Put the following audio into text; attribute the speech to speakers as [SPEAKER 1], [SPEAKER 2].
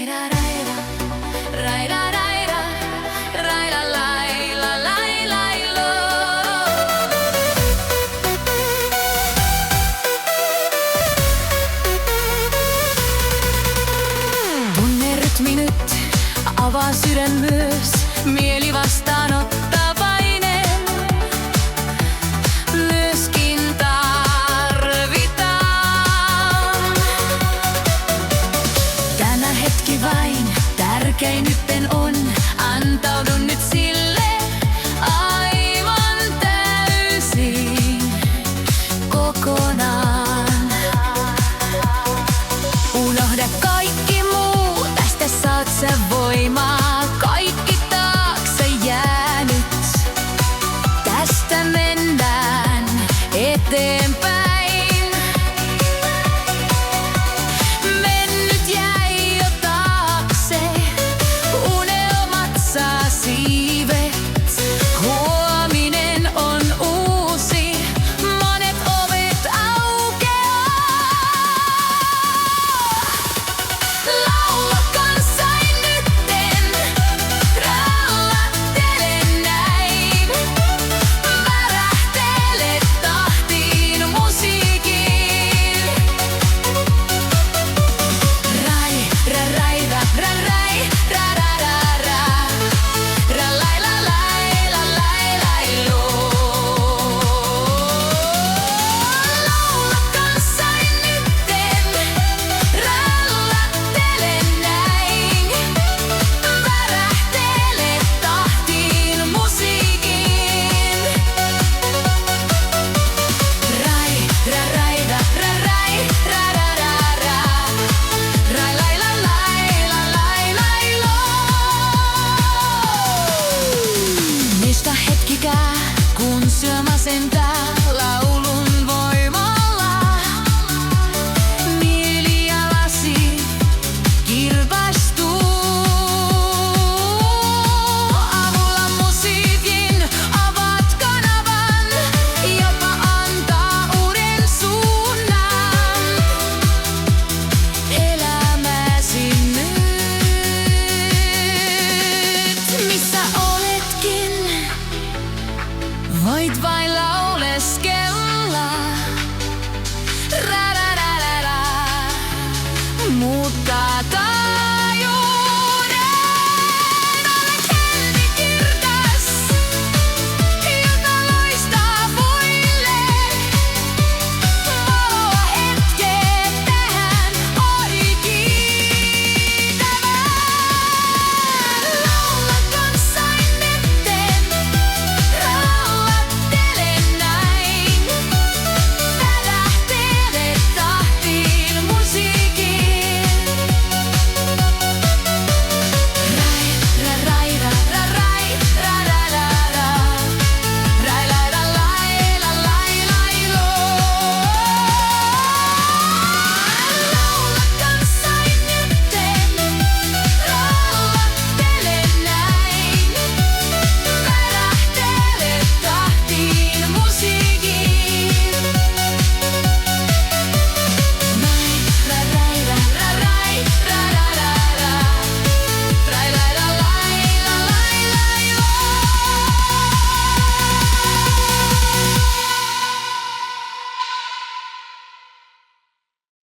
[SPEAKER 1] Raida, raida, raida, raida, raida, laila, laila, lailo. Tunne rytmi nyt, avaa sydän myös, mieli vastaanottavainen. Myöskin tarvitaan. Tämä hetki vain, tärkein nytten on, antaudun nyt sille aivan täysin, kokonaan. Unohda kaikki muu, tästä saat sä voimaa, kaikki taakse jäänyt. Tästä mennään eteenpäin. Mennyt jäi jo taakse, unelmat saa siivet. Huominen on uusi, monet ovet aukeaa. Laula kanssani nytten, rallattele näin. Värähtele tahtiin musiikin. Rai, ra, raida, ra, rai, ra, ra, ra, ra. Ra, laila, laila, laila, lailo. Laula kanssani nytten, rallattele näin. Värähtele tahtiin musiikin. Rai, ra, raida, ra, rai, ra, ra, ra, ra. Ra, laila, laila, laila, lailo. Mistä hetkikään, kun syö masentaa laulun voimalla. Mieli ja lasi kirkastuu. Avulla musiikin avaat kanavan, jopa antaa uuden suunnan elämäsi nyt. Missä oletkin, voit vain lauleskella. Ra, ra, ra, ra, ra. Muuttaa